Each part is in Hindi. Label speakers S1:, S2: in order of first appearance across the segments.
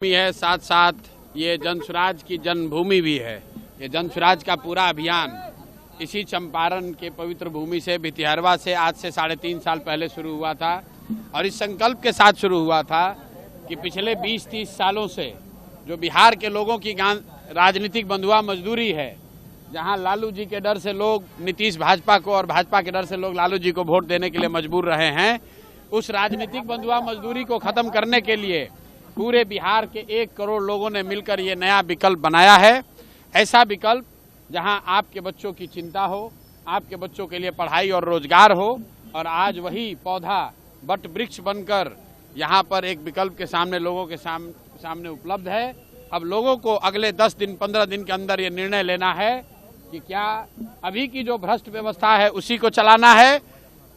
S1: है, साथ साथ ये जन स्वराज की जन्मभूमि भी है। ये जन स्वराज का पूरा अभियान इसी चंपारण के पवित्र भूमि से भितिहरवा से आज से 3.5 साल पहले शुरू हुआ था और इस संकल्प के साथ शुरू हुआ था कि पिछले 20-30 सालों से जो बिहार के लोगों की राजनीतिक बंधुआ मजदूरी है, जहां लालू जी के डर से लोग नीतीश भाजपा को और भाजपा के डर से लोग लालू जी को वोट देने के लिए मजबूर रहे हैं, उस राजनीतिक बंधुआ मजदूरी को खत्म करने के लिए पूरे बिहार के 1 करोड़ लोगों ने मिलकर ये नया विकल्प बनाया है। ऐसा विकल्प जहां आपके बच्चों की चिंता हो, आपके बच्चों के लिए पढ़ाई और रोजगार हो, और आज वही पौधा वट वृक्ष बनकर यहां पर एक विकल्प के सामने लोगों के सामने उपलब्ध है। अब लोगों को अगले 10 दिन 15 दिन के अंदर ये निर्णय लेना है कि क्या अभी की जो भ्रष्ट व्यवस्था है उसी को चलाना है,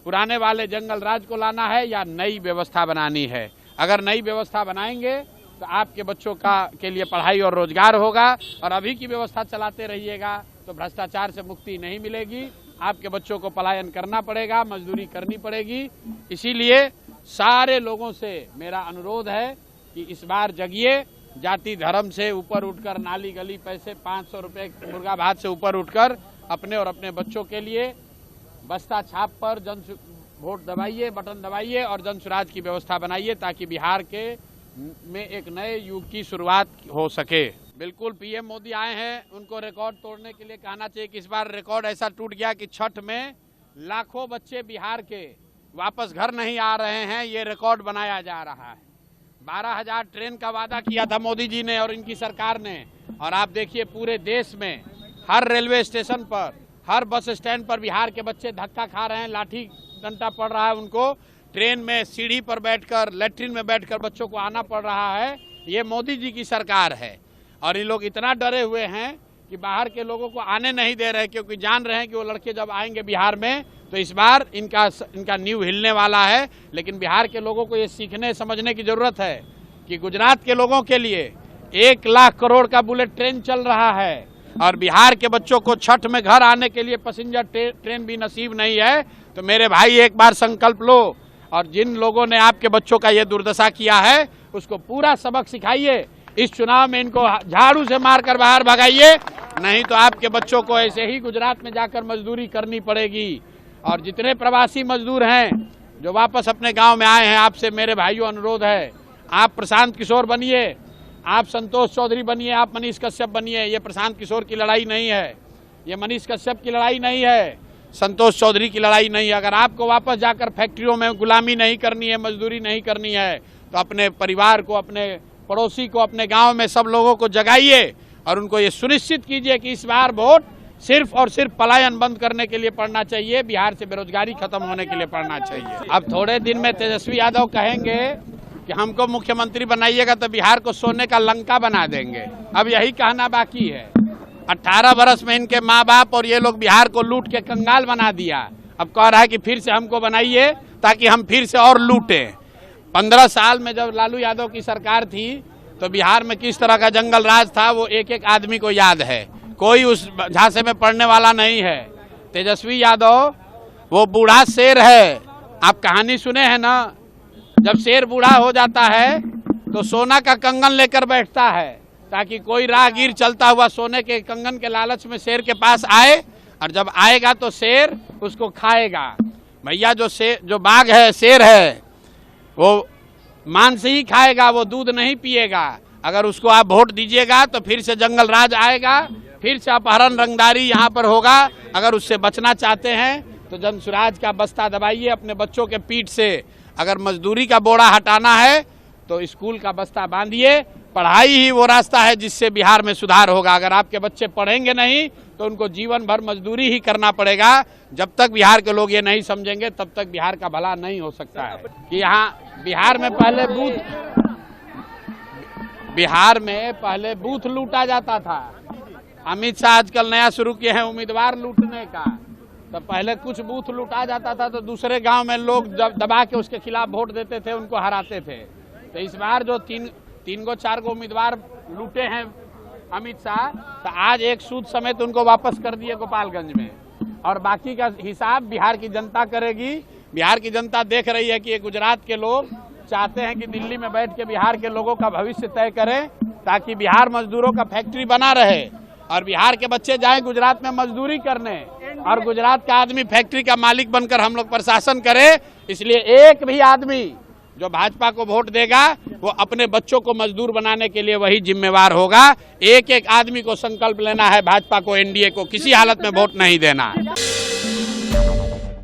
S1: पुराने वाले जंगल राज को लाना है, या नई व्यवस्था बनानी है। अगर नई व्यवस्था बनाएंगे तो आपके बच्चों के लिए पढ़ाई और रोजगार होगा, और अभी की व्यवस्था चलाते रहिएगा तो भ्रष्टाचार से मुक्ति नहीं मिलेगी, आपके बच्चों को पलायन करना पड़ेगा, मजदूरी करनी पड़ेगी। इसीलिए सारे लोगों से मेरा अनुरोध है कि इस बार जगिए, जाति धर्म से ऊपर उठकर, नाली गली पैसे 500 रुपये मुर्गा भात से ऊपर उठकर अपने और अपने बच्चों के लिए बस्ता छाप पर वोट दबाइए, बटन दबाइए और जन स्वराज की व्यवस्था बनाइए, ताकि बिहार में एक नए युग की शुरुआत हो सके। बिल्कुल पीएम मोदी आए हैं, उनको रिकॉर्ड तोड़ने के लिए कहना चाहिए कि इस बार रिकॉर्ड ऐसा टूट गया कि छठ में लाखों बच्चे बिहार के वापस घर नहीं आ रहे हैं, ये रिकॉर्ड बनाया जा रहा है। 12,000 ट्रेन का वादा किया था मोदी जी ने और इनकी सरकार ने, और आप देखिए पूरे देश में हर रेलवे स्टेशन पर, हर बस स्टैंड पर बिहार के बच्चे धक्का खा रहे हैं, लाठी डंडा पड़ रहा है उनको, ट्रेन में सीढ़ी पर बैठकर, लैट्रिन में बैठकर बच्चों को आना पड़ रहा है। ये मोदी जी की सरकार है और ये लोग इतना डरे हुए हैं कि बाहर के लोगों को आने नहीं दे रहे, क्योंकि जान रहे हैं कि वो लड़के जब आएंगे बिहार में तो इस बार इनका नींव हिलने वाला है। लेकिन बिहार के लोगों को ये सीखने समझने की जरूरत है कि गुजरात के लोगों के लिए 1 लाख करोड़ का बुलेट ट्रेन चल रहा है और बिहार के बच्चों को छठ में घर आने के लिए पैसेंजर ट्रेन भी नसीब नहीं है। तो मेरे भाई एक बार संकल्प लो और जिन लोगों ने आपके बच्चों का ये दुर्दशा किया है उसको पूरा सबक सिखाइए। इस चुनाव में इनको झाड़ू से मारकर बाहर भगाइए, नहीं तो आपके बच्चों को ऐसे ही गुजरात में जाकर मजदूरी करनी पड़ेगी। और जितने प्रवासी मजदूर हैं जो वापस अपने गांव में आए हैं, आपसे मेरे भाइयों अनुरोध है, आप प्रशांत किशोर बनिए, आप संतोष चौधरी बनिए, आप मनीष कश्यप बनिए। ये प्रशांत किशोर की लड़ाई नहीं है, ये मनीष कश्यप की लड़ाई नहीं है, संतोष चौधरी की लड़ाई नहीं है। अगर आपको वापस जाकर फैक्ट्रियों में गुलामी नहीं करनी है, मजदूरी नहीं करनी है, तो अपने परिवार को, अपने पड़ोसी को, अपने गांव में सब लोगों को जगाइए और उनको ये सुनिश्चित कीजिए कि इस बार वोट सिर्फ और सिर्फ पलायन बंद करने के लिए पड़ना चाहिए, बिहार से बेरोजगारी खत्म होने के लिए पड़ना चाहिए। अब थोड़े दिन में तेजस्वी यादव कहेंगे कि हमको मुख्यमंत्री बनाइएगा तो बिहार को सोने का लंका बना देंगे। अब यही कहना बाकी है। 18 बरस में इनके माँ बाप और ये लोग बिहार को लूट के कंगाल बना दिया। अब कह रहा है कि फिर से हमको बनाइए ताकि हम फिर से और लूटें। 15 साल में जब लालू यादव की सरकार थी तो बिहार में किस तरह का जंगल राज था वो एक एक आदमी को याद है, कोई उस झांसे में पड़ने वाला नहीं है। तेजस्वी यादव वो बूढ़ा शेर है, आप कहानी सुने हैं ना, जब शेर बूढ़ा हो जाता है तो सोना का कंगन लेकर बैठता है ताकि कोई राहगीर चलता हुआ सोने के कंगन के लालच में शेर के पास आए, और जब आएगा तो शेर उसको खाएगा। भैया जो बाघ है, शेर है, वो मांस ही खाएगा, वो दूध नहीं पिएगा। अगर उसको आप वोट दीजिएगा तो फिर से जंगल राज आएगा, फिर से अपहरण रंगदारी यहाँ पर होगा। अगर उससे बचना चाहते हैं तो जन स्वराज का बस्ता दबाइए अपने बच्चों के पीठ से। अगर मजदूरी का बोरा हटाना है तो स्कूल का बस्ता बांधिए। पढ़ाई ही वो रास्ता है जिससे बिहार में सुधार होगा। अगर आपके बच्चे पढ़ेंगे नहीं तो उनको जीवन भर मजदूरी ही करना पड़ेगा। जब तक बिहार के लोग ये नहीं समझेंगे तब तक बिहार का भला नहीं हो सकता है। कि यहाँ बिहार में पहले बूथ लूटा जाता था। अमित शाह आजकल नया शुरू किए हैं उम्मीदवार लूटने का। तो पहले कुछ बूथ लूटा जाता था तो दूसरे गांव में लोग दबा के उसके खिलाफ वोट देते थे, उनको हराते थे। तो इस बार जो 3-4 उम्मीदवार लूटे हैं अमित शाह, तो आज एक सूद समेत उनको वापस कर दिए गोपालगंज में, और बाकी का हिसाब बिहार की जनता करेगी। बिहार की जनता देख रही है कि ये गुजरात के लोग चाहते हैं कि दिल्ली में बैठ के बिहार के लोगों का भविष्य तय करें, ताकि बिहार मजदूरों का फैक्ट्री बना रहे और बिहार के बच्चे जाएं गुजरात में मजदूरी करने और गुजरात का आदमी फैक्ट्री का मालिक बनकर हम लोग प्रशासन करे। इसलिए एक भी आदमी जो भाजपा को वोट देगा वो अपने बच्चों को मजदूर बनाने के लिए वही जिम्मेवार होगा। एक एक आदमी को संकल्प लेना है भाजपा को, एनडीए को किसी हालत में वोट नहीं देना है।